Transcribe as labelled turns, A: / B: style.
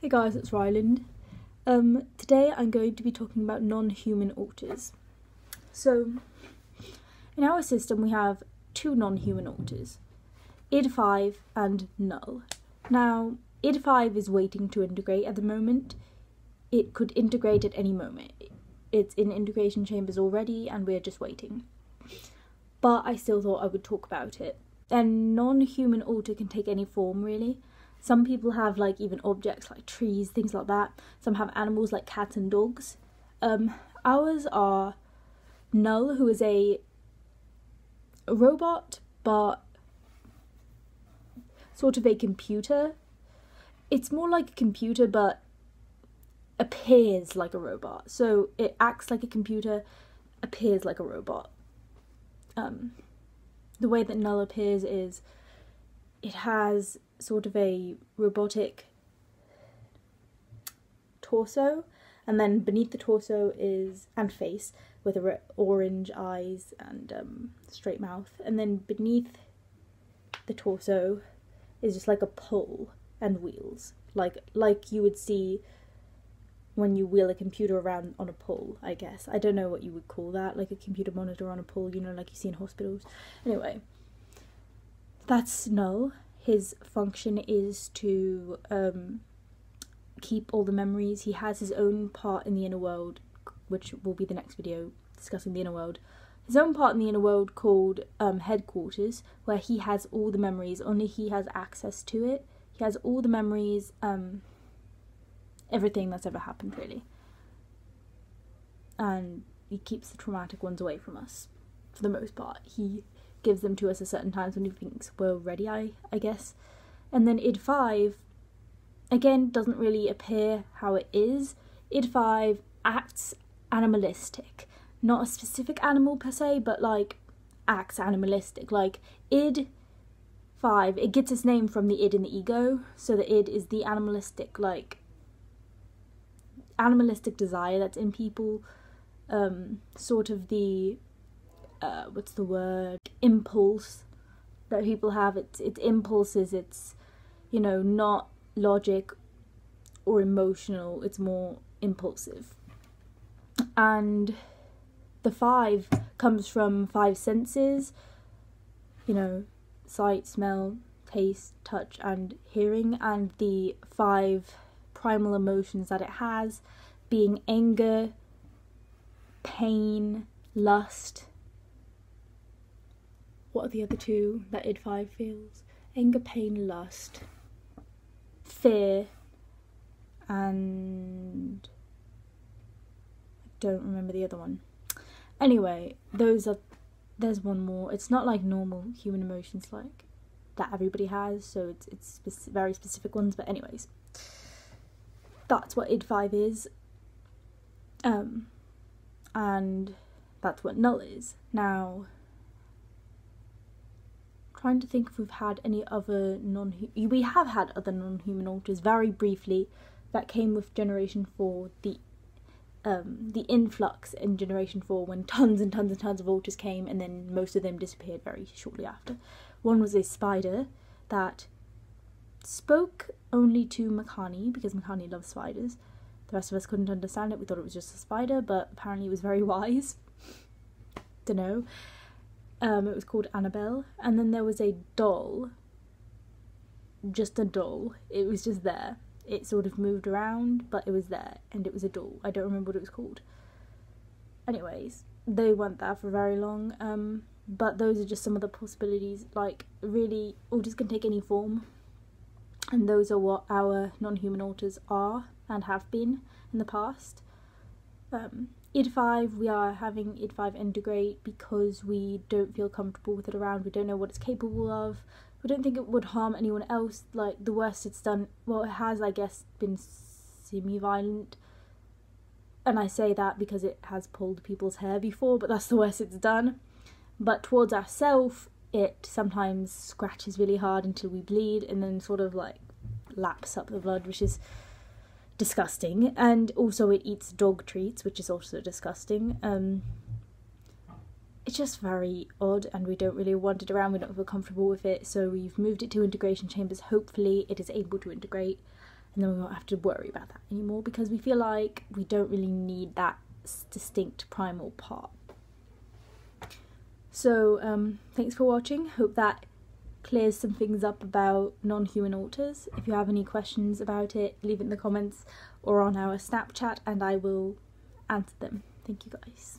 A: Hey guys, it's Ryland. Today I'm going to be talking about non-human alters. So, in our system we have two non-human alters, id5 and null. Now, id5 is waiting to integrate at the moment. It could integrate at any moment. It's in integration chambers already and we're just waiting. But I still thought I would talk about it. And non-human alter can take any form really. Some people have like even objects like trees, things like that. Some have animals like cats and dogs. Ours are null, who is a robot, but sort of a computer. It's more like a computer, but appears like a robot. So it acts like a computer, appears like a robot. The way that null appears is it has sort of a robotic torso, and then beneath the torso is and face with orange eyes and straight mouth, and then beneath the torso is just like a pole and wheels, like you would see when you wheel a computer around on a pole, I guess. I don't know what you would call that, like a computer monitor on a pole, you know, like you see in hospitals. Anyway, that's null. His function is to keep all the memories. He has his own part in the inner world, which will be the next video discussing the inner world. His own part in the inner world called headquarters, where he has all the memories. Only he has access to it. He has all the memories, everything that's ever happened really. And he keeps the traumatic ones away from us, for the most part. He gives them to us at certain times when he thinks we're ready, I guess. And then id5, again, doesn't really appear how it is. id5 acts animalistic. Not a specific animal per se, but like acts animalistic. Like id5, it gets its name from the id and the ego. So the id is the animalistic, like animalistic desire that's in people. Sort of the what's the word? Impulse that people have. It's impulses. It's, you know, not logic or emotional. It's more impulsive. And the 5 comes from 5 senses. You know, sight, smell, taste, touch, and hearing. And the 5 primal emotions that it has being anger, pain, lust. What are the other 2 that id5 feels? Anger, pain, lust, fear, and I don't remember the other one. Anyway, there's one more. It's not like normal human emotions like that everybody has, so it's very specific ones, but anyways. That's what id5 is. And that's what null is. Now, trying to think if we've had any other we have had other non-human alters very briefly that came with Generation 4, the influx in Generation 4 when tons and tons and tons of alters came and then most of them disappeared very shortly after. One was a spider that spoke only to Makani because Makani loves spiders. The rest of us couldn't understand it. We thought it was just a spider, but apparently it was very wise. Dunno. It was called Annabelle. And then there was a doll. Just a doll. It was just there. It sort of moved around, but it was there. And it was a doll. I don't remember what it was called. Anyways, they weren't there for very long. But those are just some of the possibilities. Like, really, alters can take any form. And those are what our non-human alters are and have been in the past. id5, we are having id5 integrate because we don't feel comfortable with it around. We don't know what it's capable of. We don't think it would harm anyone else. Like, the worst it's done, well, it has, I guess, been semi-violent. And I say that because it has pulled people's hair before, but that's the worst it's done. But towards ourselves, it sometimes scratches really hard until we bleed and then sort of like laps up the blood, which is disgusting. And also it eats dog treats, which is also disgusting. It's just very odd and we don't really want it around. We don't feel comfortable with it, so we've moved it to integration chambers. Hopefully it is able to integrate and then we won't have to worry about that anymore, because we feel like we don't really need that distinct primal part. So thanks for watching. Hope that clears some things up about non-human alters. If you have any questions about it, leave it in the comments or on our Snapchat and I will answer them. Thank you guys.